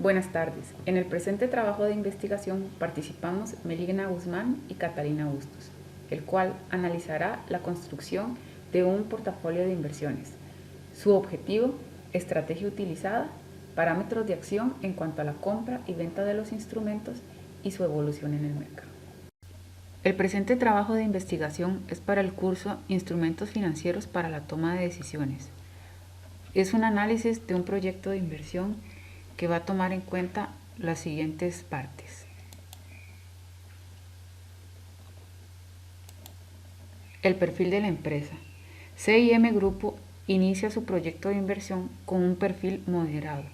Buenas tardes. En el presente trabajo de investigación participamos Melina Guzmán y Catalina Bustos, el cual analizará la construcción de un portafolio de inversiones, su objetivo, estrategia utilizada, parámetros de acción en cuanto a la compra y venta de los instrumentos y su evolución en el mercado. El presente trabajo de investigación es para el curso Instrumentos financieros para la toma de decisiones. Es un análisis de un proyecto de inversión que va a tomar en cuenta las siguientes partes. El perfil de la empresa. CIM Grupo inicia su proyecto de inversión con un perfil moderado.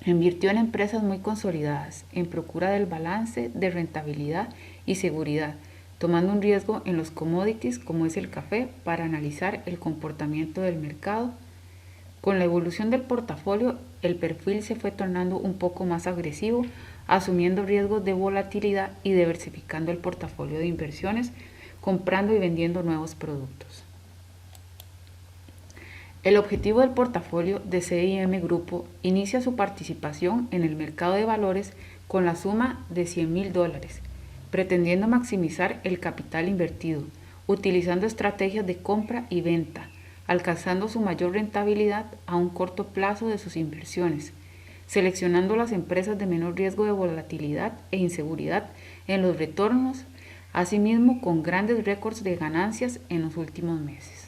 Invirtió en empresas muy consolidadas, en procura del balance de rentabilidad y seguridad, tomando un riesgo en los commodities como es el café para analizar el comportamiento del mercado. Con la evolución del portafolio, el perfil se fue tornando un poco más agresivo, asumiendo riesgos de volatilidad y diversificando el portafolio de inversiones, comprando y vendiendo nuevos productos. El objetivo del portafolio de CIM Grupo inicia su participación en el mercado de valores con la suma de $100,000, pretendiendo maximizar el capital invertido, utilizando estrategias de compra y venta, alcanzando su mayor rentabilidad a un corto plazo de sus inversiones, seleccionando las empresas de menor riesgo de volatilidad e inseguridad en los retornos, asimismo con grandes récords de ganancias en los últimos meses.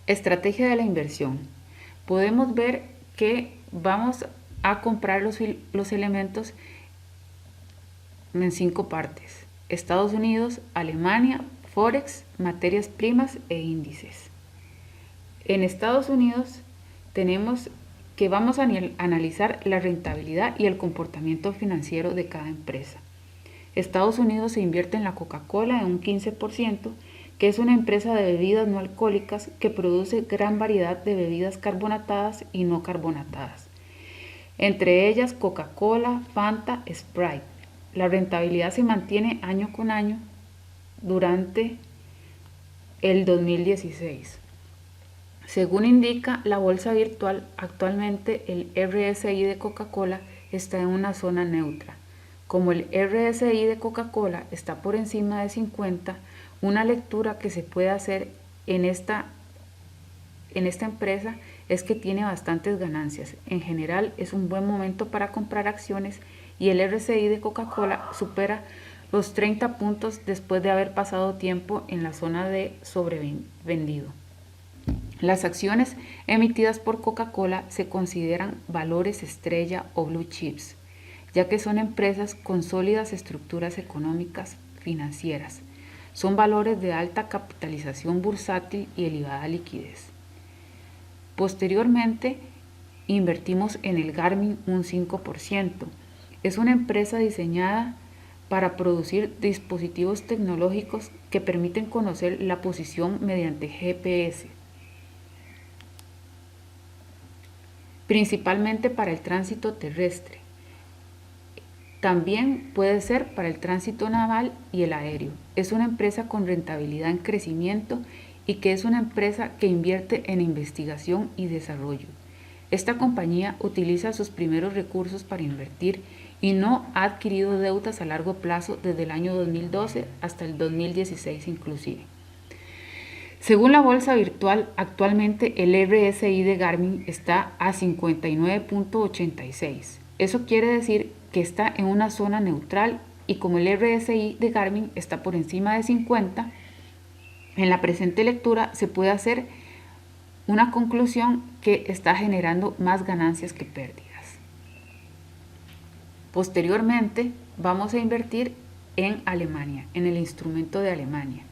Estrategia de la inversión. Podemos ver que vamos a comprar los elementos en 5 partes: Estados Unidos, Alemania, Forex, materias primas e índices. En Estados Unidos tenemos que vamos a analizar la rentabilidad y el comportamiento financiero de cada empresa. Estados Unidos se invierte en la Coca-Cola en un 15%, que es una empresa de bebidas no alcohólicas que produce gran variedad de bebidas carbonatadas y no carbonatadas, entre ellas Coca-Cola, Fanta, Sprite. La rentabilidad se mantiene año con año durante el 2016. Según indica la bolsa virtual, actualmente el RSI de Coca-Cola está en una zona neutra. Como el RSI de Coca-Cola está por encima de 50, una lectura que se puede hacer en esta empresa es que tiene bastantes ganancias. En general es un buen momento para comprar acciones y el RSI de Coca-Cola supera los 30 puntos después de haber pasado tiempo en la zona de sobrevendido. Las acciones emitidas por Coca-Cola se consideran valores estrella o blue chips, ya que son empresas con sólidas estructuras económicas financieras. Son valores de alta capitalización bursátil y elevada liquidez. Posteriormente, invertimos en el Garmin un 5%. Es una empresa diseñada para producir dispositivos tecnológicos que permiten conocer la posición mediante GPS, principalmente para el tránsito terrestre. También puede ser para el tránsito naval y el aéreo. Es una empresa con rentabilidad en crecimiento y que es una empresa que invierte en investigación y desarrollo. Esta compañía utiliza sus primeros recursos para invertir y no ha adquirido deudas a largo plazo desde el año 2012 hasta el 2016 inclusive. Según la bolsa virtual, actualmente el RSI de Garmin está a 59.86. Eso quiere decir que está en una zona neutral y como el RSI de Garmin está por encima de 50, en la presente lectura se puede hacer una conclusión que está generando más ganancias que pérdidas. Posteriormente vamos a invertir en Alemania, en el instrumento de Alemania.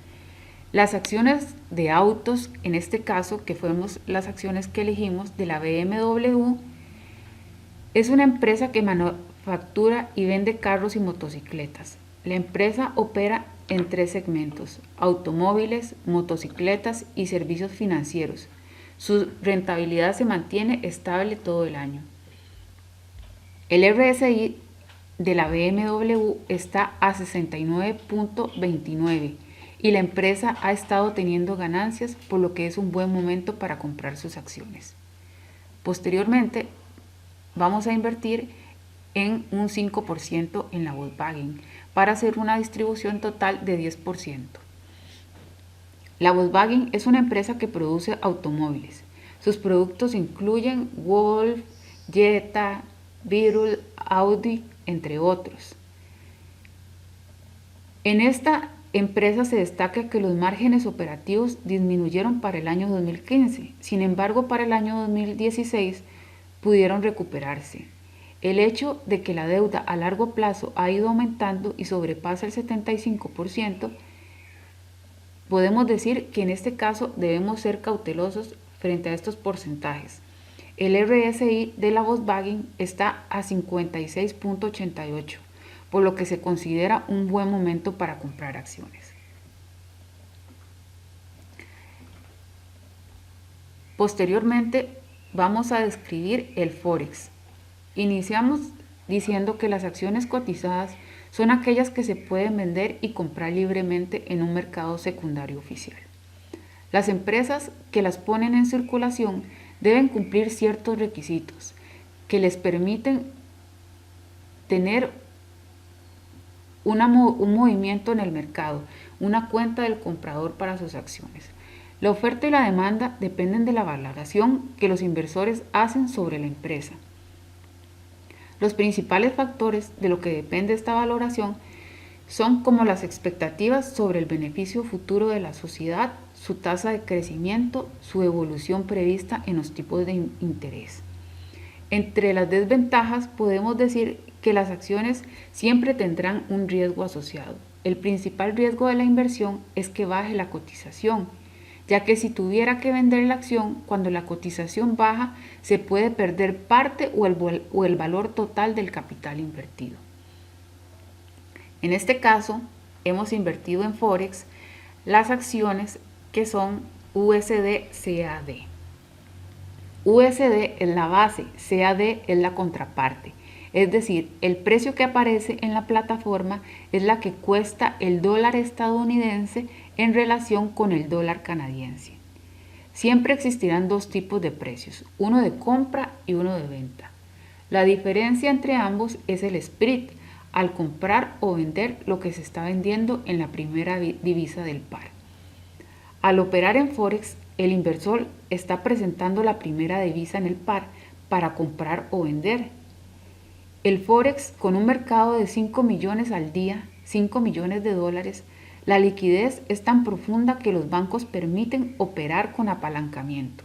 Las acciones de autos, en este caso, que fuimos las acciones que elegimos de la BMW, es una empresa que manufactura y vende carros y motocicletas. La empresa opera en 3 segmentos: automóviles, motocicletas y servicios financieros. Su rentabilidad se mantiene estable todo el año. El RSI de la BMW está a 69.29 y la empresa ha estado teniendo ganancias, por lo que es un buen momento para comprar sus acciones. Posteriormente, vamos a invertir en un 5% en la Volkswagen para hacer una distribución total de 10%. La Volkswagen es una empresa que produce automóviles. Sus productos incluyen Golf, Jetta, Beetle, Audi, entre otros. En esta empresa se destaca que los márgenes operativos disminuyeron para el año 2015, sin embargo para el año 2016 pudieron recuperarse. El hecho de que la deuda a largo plazo ha ido aumentando y sobrepasa el 75%, podemos decir que en este caso debemos ser cautelosos frente a estos porcentajes. El RSI de la Volkswagen está a 56.88, por lo que se considera un buen momento para comprar acciones. Posteriormente vamos a describir el Forex. Iniciamos diciendo que las acciones cotizadas son aquellas que se pueden vender y comprar libremente en un mercado secundario oficial. Las empresas que las ponen en circulación deben cumplir ciertos requisitos que les permiten tener un movimiento en el mercado, una cuenta del comprador para sus acciones. La oferta y la demanda dependen de la valoración que los inversores hacen sobre la empresa. Los principales factores de lo que depende esta valoración son como las expectativas sobre el beneficio futuro de la sociedad, su tasa de crecimiento, su evolución prevista en los tipos de interés. Entre las desventajas podemos decir que las acciones siempre tendrán un riesgo asociado. El principal riesgo de la inversión es que baje la cotización, ya que si tuviera que vender la acción cuando la cotización baja, se puede perder parte o el valor total del capital invertido. En este caso, hemos invertido en Forex las acciones que son USD-CAD. USD es la base, CAD es la contraparte. Es decir, el precio que aparece en la plataforma es la que cuesta el dólar estadounidense en relación con el dólar canadiense. Siempre existirán dos tipos de precios, uno de compra y uno de venta. La diferencia entre ambos es el spread, al comprar o vender lo que se está vendiendo en la primera divisa del par. Al operar en Forex, el inversor está presentando la primera divisa en el par para comprar o vender. El Forex, con un mercado de 5 millones al día, 5 millones de dólares, la liquidez es tan profunda que los bancos permiten operar con apalancamiento.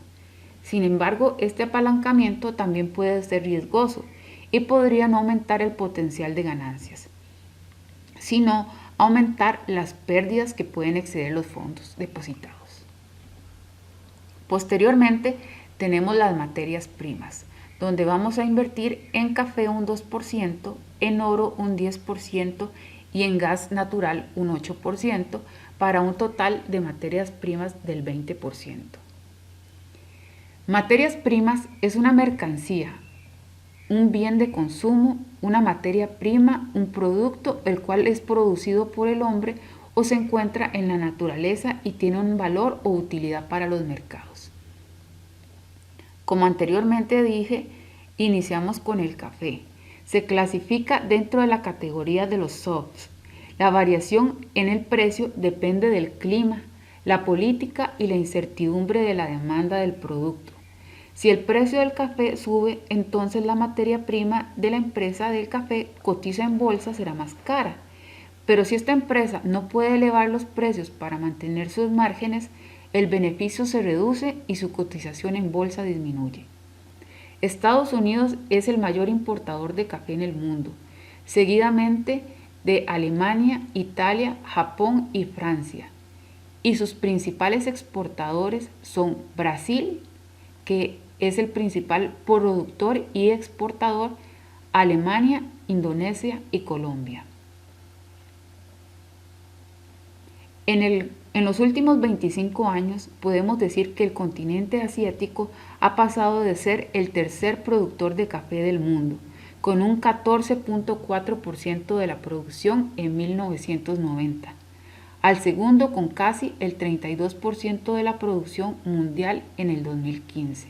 Sin embargo, este apalancamiento también puede ser riesgoso y podría no aumentar el potencial de ganancias, sino aumentar las pérdidas que pueden exceder los fondos depositados. Posteriormente, tenemos las materias primas, donde vamos a invertir en café un 2%, en oro un 10% y en gas natural un 8%, para un total de materias primas del 20%. Materias primas es una mercancía, un bien de consumo, una materia prima, un producto el cual es producido por el hombre o se encuentra en la naturaleza y tiene un valor o utilidad para los mercados. Como anteriormente dije, iniciamos con el café. Se clasifica dentro de la categoría de los softs. La variación en el precio depende del clima, la política y la incertidumbre de la demanda del producto. Si el precio del café sube, entonces la materia prima de la empresa del café cotiza en bolsa será más cara. Pero si esta empresa no puede elevar los precios para mantener sus márgenes, el beneficio se reduce y su cotización en bolsa disminuye. Estados Unidos es el mayor importador de café en el mundo, seguidamente de Alemania, Italia, Japón y Francia. Y sus principales exportadores son Brasil, que es el principal productor y exportador, Alemania, Indonesia y Colombia. En los últimos 25 años podemos decir que el continente asiático ha pasado de ser el tercer productor de café del mundo, con un 14.4% de la producción en 1990, al segundo con casi el 32% de la producción mundial en el 2015.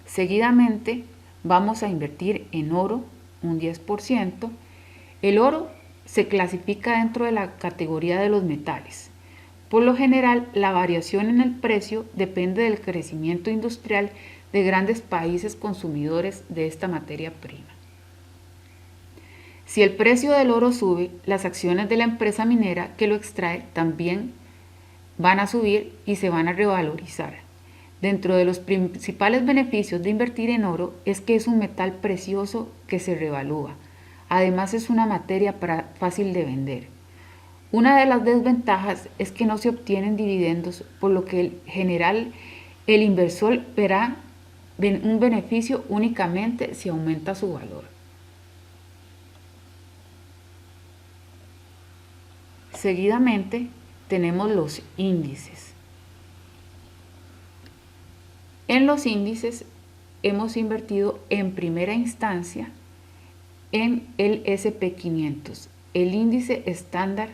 Seguidamente vamos a invertir en oro un 10%. El oro se clasifica dentro de la categoría de los metales. Por lo general, la variación en el precio depende del crecimiento industrial de grandes países consumidores de esta materia prima. Si el precio del oro sube, las acciones de la empresa minera que lo extrae también van a subir y se van a revalorizar. Dentro de los principales beneficios de invertir en oro es que es un metal precioso que se revalúa. Además es una materia fácil de vender. Una de las desventajas es que no se obtienen dividendos, por lo que en general el inversor verá un beneficio únicamente si aumenta su valor. Seguidamente tenemos los índices. En los índices hemos invertido en primera instancia en el S&P500. El índice estándar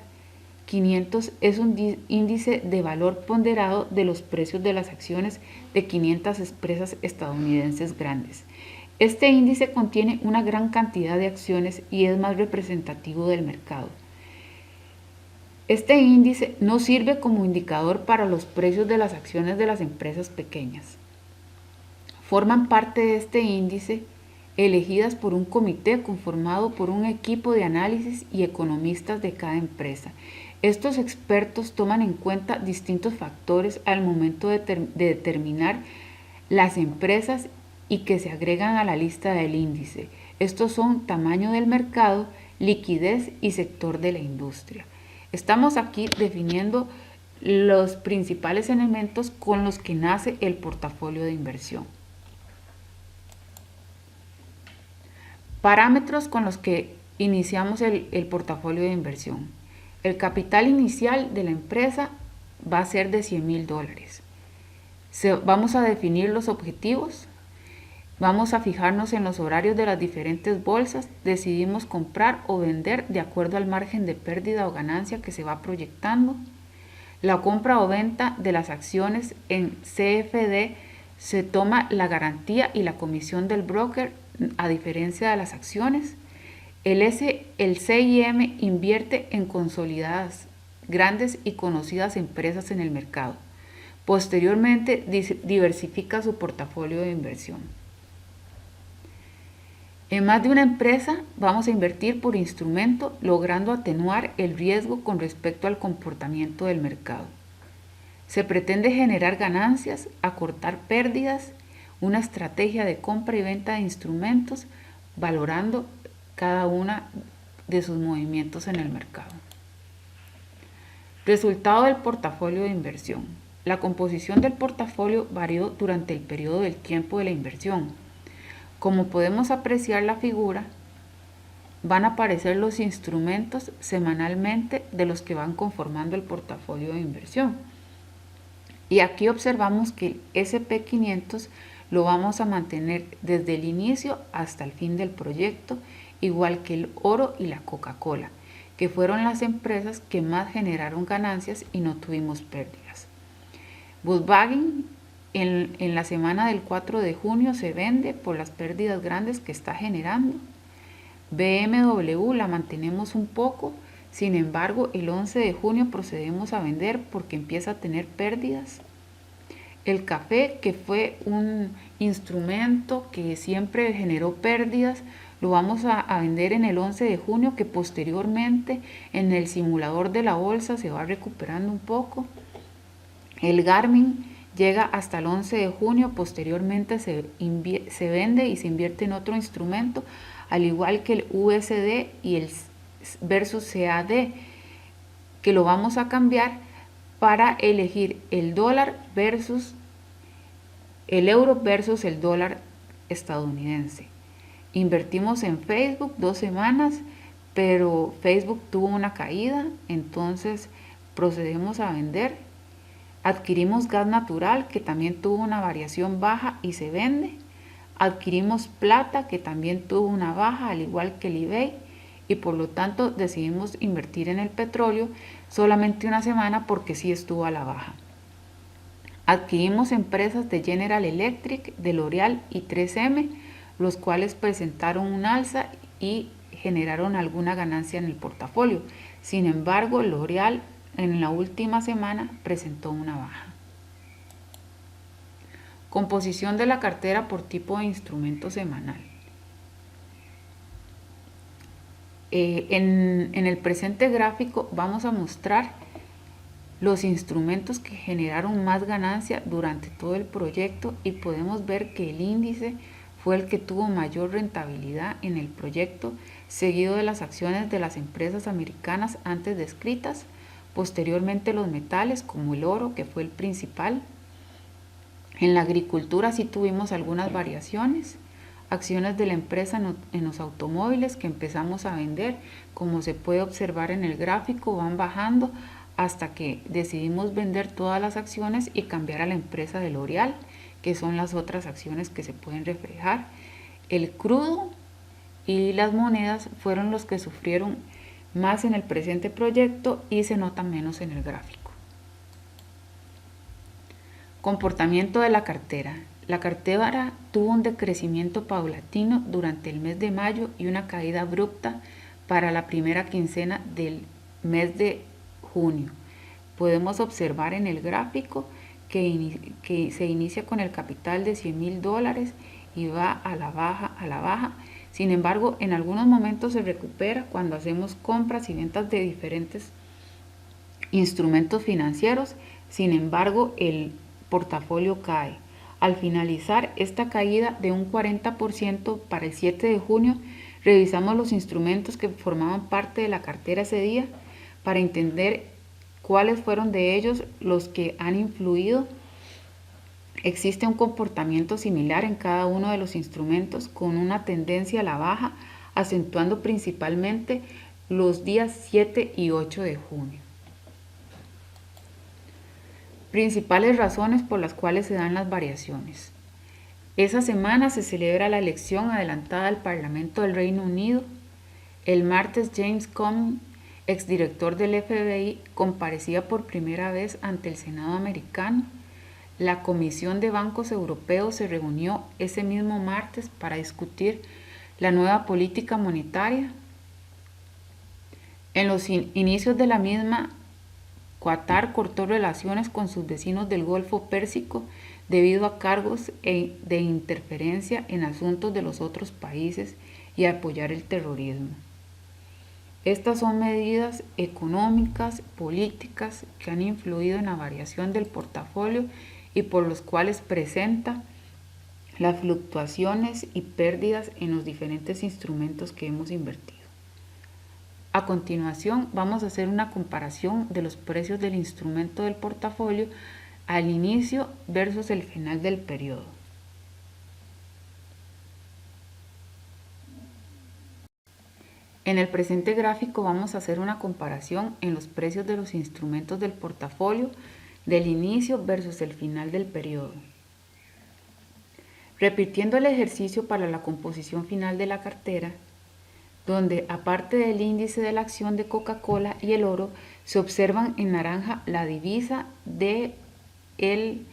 500 es un índice de valor ponderado de los precios de las acciones de 500 empresas estadounidenses grandes. Este índice contiene una gran cantidad de acciones y es más representativo del mercado. Este índice no sirve como indicador para los precios de las acciones de las empresas pequeñas. Forman parte de este índice elegidas por un comité conformado por un equipo de análisis y economistas de cada empresa. Estos expertos toman en cuenta distintos factores al momento de determinar las empresas y que se agregan a la lista del índice. Estos son tamaño del mercado, liquidez y sector de la industria. Estamos aquí definiendo los principales elementos con los que nace el portafolio de inversión. Parámetros con los que iniciamos el portafolio de inversión. El capital inicial de la empresa va a ser de $100,000. Vamos a definir los objetivos, vamos a fijarnos en los horarios de las diferentes bolsas, decidimos comprar o vender de acuerdo al margen de pérdida o ganancia que se va proyectando. La compra o venta de las acciones en CFD se toma la garantía y la comisión del broker a diferencia de las acciones. El CIM invierte en consolidadas, grandes y conocidas empresas en el mercado. Posteriormente diversifica su portafolio de inversión. En más de una empresa vamos a invertir por instrumento, logrando atenuar el riesgo con respecto al comportamiento del mercado. Se pretende generar ganancias, acortar pérdidas, una estrategia de compra y venta de instrumentos, valorando cada una de sus movimientos en el mercado. Resultado del portafolio de inversión. La composición del portafolio varió durante el periodo del tiempo de la inversión. Como podemos apreciar la figura, van a aparecer los instrumentos semanalmente de los que van conformando el portafolio de inversión. Y aquí observamos que el S&P500 lo vamos a mantener desde el inicio hasta el fin del proyecto, igual que el oro y la Coca-Cola, que fueron las empresas que más generaron ganancias y no tuvimos pérdidas. Volkswagen en la semana del 4 de junio se vende por las pérdidas grandes que está generando. BMW la mantenemos un poco, sin embargo el 11 de junio procedemos a vender porque empieza a tener pérdidas. El café, que fue un instrumento que siempre generó pérdidas, lo vamos a vender en el 11 de junio, que posteriormente en el simulador de la bolsa se va recuperando un poco. El Garmin llega hasta el 11 de junio, posteriormente se vende y se invierte en otro instrumento, al igual que el USD y el versus CAD, que lo vamos a cambiar para elegir el dólar versus el euro versus el dólar estadounidense. Invertimos en Facebook 2 semanas, pero Facebook tuvo una caída, entonces procedemos a vender. Adquirimos gas natural, que también tuvo una variación baja y se vende. Adquirimos plata, que también tuvo una baja, al igual que el eBay, y por lo tanto decidimos invertir en el petróleo solamente una semana porque sí estuvo a la baja. Adquirimos empresas de General Electric, de L'Oreal y 3M, los cuales presentaron un alza y generaron alguna ganancia en el portafolio. Sin embargo, L'Oreal en la última semana presentó una baja. Composición de la cartera por tipo de instrumento semanal. En el presente gráfico vamos a mostrar los instrumentos que generaron más ganancia durante todo el proyecto y podemos ver que el índice fue el que tuvo mayor rentabilidad en el proyecto, seguido de las acciones de las empresas americanas antes descritas, posteriormente los metales como el oro, que fue el principal. En la agricultura sí tuvimos algunas variaciones, acciones de la empresa en los automóviles que empezamos a vender, como se puede observar en el gráfico, van bajando hasta que decidimos vender todas las acciones y cambiar a la empresa de L'Oreal, que son las otras acciones que se pueden reflejar. El crudo y las monedas fueron los que sufrieron más en el presente proyecto y se nota menos en el gráfico. Comportamiento de la cartera. La cartera tuvo un decrecimiento paulatino durante el mes de mayo y una caída abrupta para la primera quincena del mes de junio. Podemos observar en el gráfico que se inicia con el capital de $100,000 y va a la baja. Sin embargo, en algunos momentos se recupera cuando hacemos compras y ventas de diferentes instrumentos financieros. Sin embargo, el portafolio cae. Al finalizar esta caída de un 40% para el 7 de junio, revisamos los instrumentos que formaban parte de la cartera ese día para entender cuáles fueron de ellos los que han influido. Existe un comportamiento similar en cada uno de los instrumentos con una tendencia a la baja, acentuando principalmente los días 7 y 8 de junio. Principales razones por las cuales se dan las variaciones. Esa semana se celebra la elección adelantada al Parlamento del Reino Unido. El martes, James Comey, exdirector del FBI, comparecía por primera vez ante el Senado americano. La Comisión de Bancos Europeos se reunió ese mismo martes para discutir la nueva política monetaria. En los inicios de la misma, Qatar cortó relaciones con sus vecinos del Golfo Pérsico debido a cargos de interferencia en asuntos de los otros países y a apoyar el terrorismo. Estas son medidas económicas, políticas que han influido en la variación del portafolio y por los cuales presenta las fluctuaciones y pérdidas en los diferentes instrumentos que hemos invertido. A continuación vamos a hacer una comparación de los precios del instrumento del portafolio al inicio versus el final del periodo. En el presente gráfico vamos a hacer una comparación en los precios de los instrumentos del portafolio del inicio versus el final del periodo. Repitiendo el ejercicio para la composición final de la cartera, donde aparte del índice de la acción de Coca-Cola y el oro, se observan en naranja la divisa de el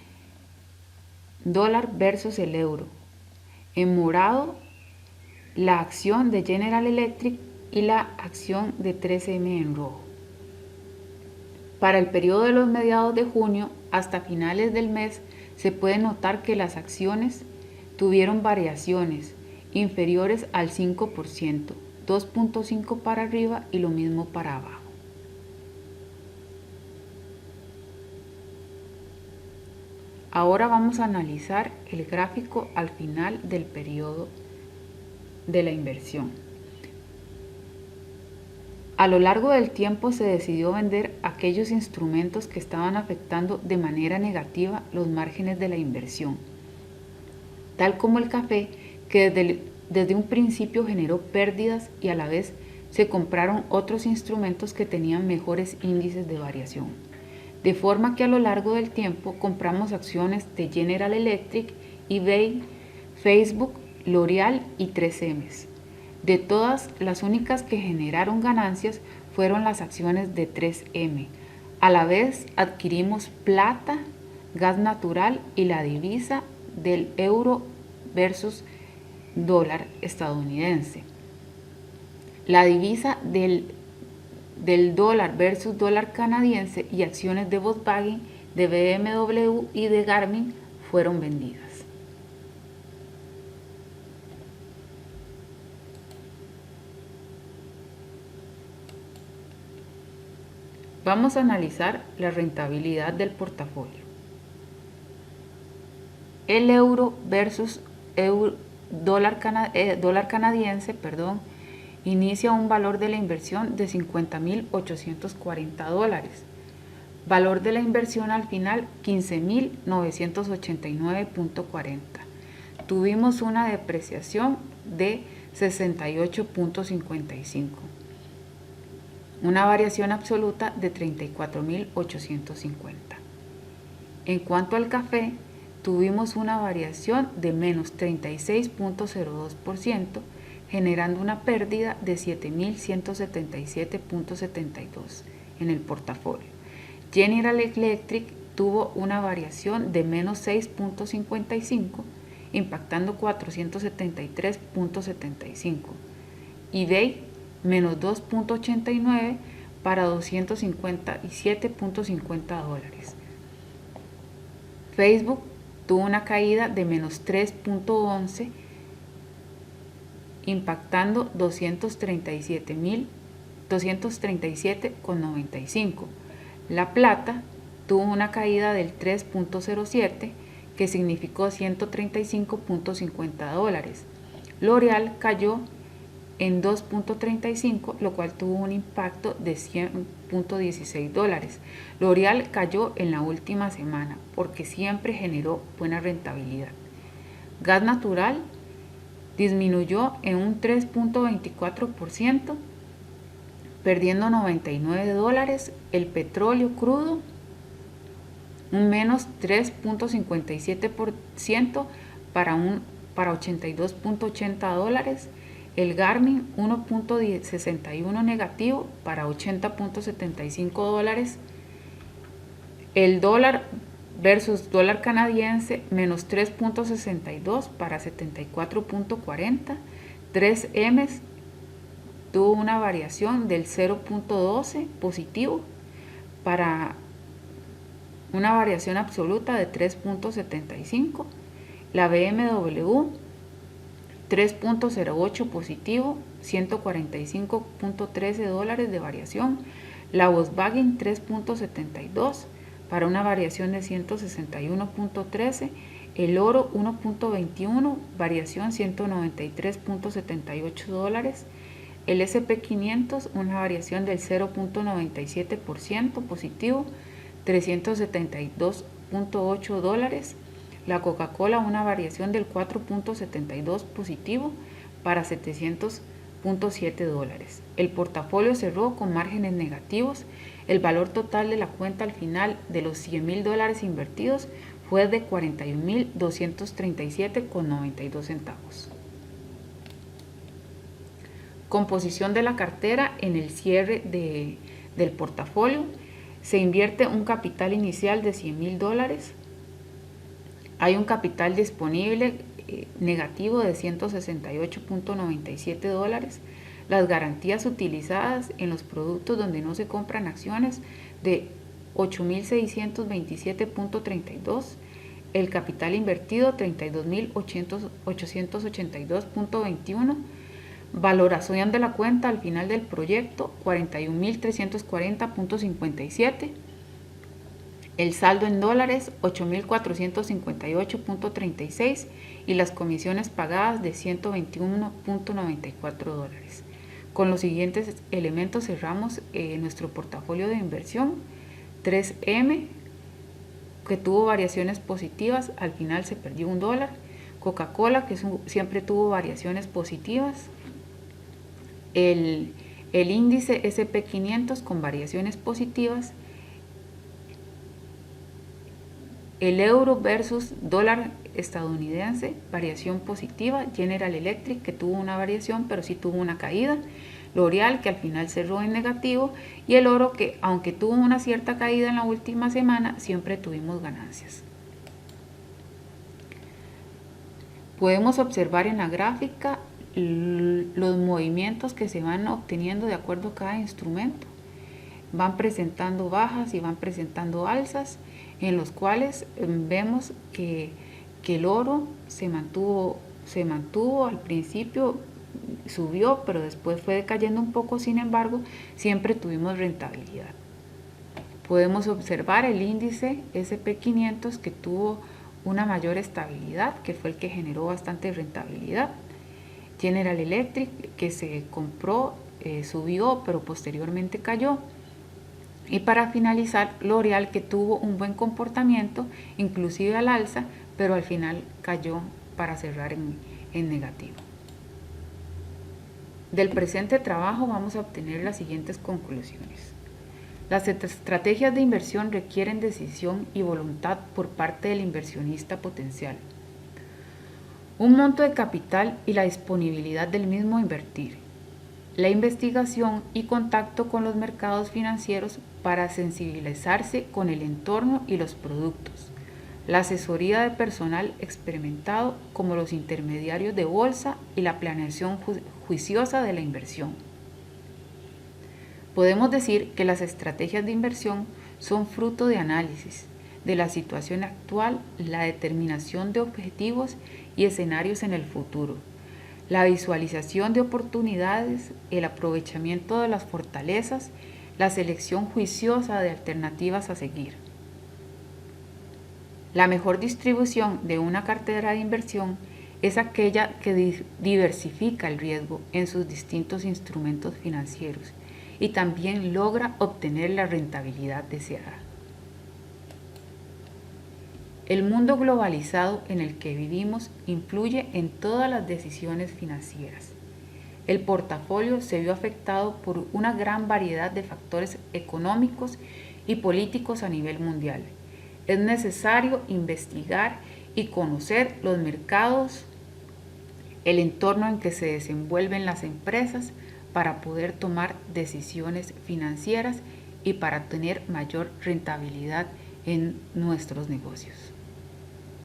dólar versus el euro, en morado la acción de General Electric y la acción de 3M en rojo. Para el periodo de los mediados de junio hasta finales del mes se puede notar que las acciones tuvieron variaciones inferiores al 5%, 2.5 para arriba y lo mismo para abajo. Ahora vamos a analizar el gráfico al final del periodo de la inversión. A lo largo del tiempo se decidió vender aquellos instrumentos que estaban afectando de manera negativa los márgenes de la inversión, tal como el café, que desde un principio generó pérdidas y a la vez se compraron otros instrumentos que tenían mejores índices de variación. De forma que a lo largo del tiempo compramos acciones de General Electric, eBay, Facebook, L'Oreal y 3M. De todas, las únicas que generaron ganancias fueron las acciones de 3M. A la vez adquirimos plata, gas natural y la divisa del euro versus dólar estadounidense. La divisa del dólar versus dólar canadiense y acciones de Volkswagen, de BMW y de Garmin fueron vendidas. Vamos a analizar la rentabilidad del portafolio. El euro versus dólar canadiense, inicia un valor de la inversión de $50.840. Valor de la inversión al final, $15.989.40. Tuvimos una depreciación de 68.55. Una variación absoluta de 34.850. En cuanto al café, tuvimos una variación de menos 36.02%, generando una pérdida de 7.177.72 en el portafolio. General Electric tuvo una variación de menos 6.55, impactando 473.75. eBay menos 2.89 para $257.50. Facebook tuvo una caída de menos 3.11, impactando 237.95. La Plata tuvo una caída del 3.07, que significó $135.50. L'Oreal cayó en 2.35, lo cual tuvo un impacto de $100.16. L'Oreal cayó en la última semana porque siempre generó buena rentabilidad. Gas natural disminuyó en un 3.24%, perdiendo $99. El petróleo crudo un menos 3.57% para $82.80. El Garmin 1.61 negativo para $80.75. El dólar versus dólar canadiense menos 3.62 para 74.40. 3M tuvo una variación del 0.12 positivo para una variación absoluta de 3.75. La BMW 3.08 positivo, $145.13 de variación. La Volkswagen 3.72 para una variación de 161.13. El oro 1.21, variación $193.78. El SP500 una variación del 0.97% positivo, $372.8. La Coca-Cola una variación del 4.72 positivo para $700.7. El portafolio cerró con márgenes negativos. El valor total de la cuenta al final de los $100.000 invertidos fue de $41.237.92. Composición de la cartera en el cierre del portafolio. Se invierte un capital inicial de $100.000. Hay un capital disponible negativo de $168.97. Las garantías utilizadas en los productos donde no se compran acciones de $8.627.32. El capital invertido $32.882.21. Valoración de la cuenta al final del proyecto $41.340.57. El saldo en dólares $8.458.36 y las comisiones pagadas de $121.94. Con los siguientes elementos cerramos nuestro portafolio de inversión. 3M, que tuvo variaciones positivas, al final se perdió $1. Coca-Cola, que siempre tuvo variaciones positivas. El índice SP500 con variaciones positivas. El euro versus dólar estadounidense, variación positiva. General Electric, que tuvo una variación pero sí tuvo una caída. L'Oreal, que al final cerró en negativo. Y el oro, que aunque tuvo una cierta caída en la última semana, siempre tuvimos ganancias. Podemos observar en la gráfica los movimientos que se van obteniendo de acuerdo a cada instrumento. Van presentando bajas y van presentando alzas, en los cuales vemos que el oro se mantuvo al principio, subió, pero después fue decayendo un poco. Sin embargo, siempre tuvimos rentabilidad. Podemos observar el índice SP500, que tuvo una mayor estabilidad, que fue el que generó bastante rentabilidad. General Electric, que se compró, subió, pero posteriormente cayó. Y para finalizar, L'Oreal, que tuvo un buen comportamiento, inclusive al alza, pero al final cayó para cerrar en negativo. Del presente trabajo vamos a obtener las siguientes conclusiones. Las estrategias de inversión requieren decisión y voluntad por parte del inversionista potencial, un monto de capital y la disponibilidad del mismo a invertir, la investigación y contacto con los mercados financieros para sensibilizarse con el entorno y los productos, la asesoría de personal experimentado como los intermediarios de bolsa y la planeación juiciosa de la inversión. Podemos decir que las estrategias de inversión son fruto de análisis de la situación actual, la determinación de objetivos y escenarios en el futuro, la visualización de oportunidades, el aprovechamiento de las fortalezas, la selección juiciosa de alternativas a seguir. La mejor distribución de una cartera de inversión es aquella que diversifica el riesgo en sus distintos instrumentos financieros y también logra obtener la rentabilidad deseada. El mundo globalizado en el que vivimos influye en todas las decisiones financieras. El portafolio se vio afectado por una gran variedad de factores económicos y políticos a nivel mundial. Es necesario investigar y conocer los mercados, el entorno en que se desenvuelven las empresas para poder tomar decisiones financieras y para tener mayor rentabilidad en nuestros negocios.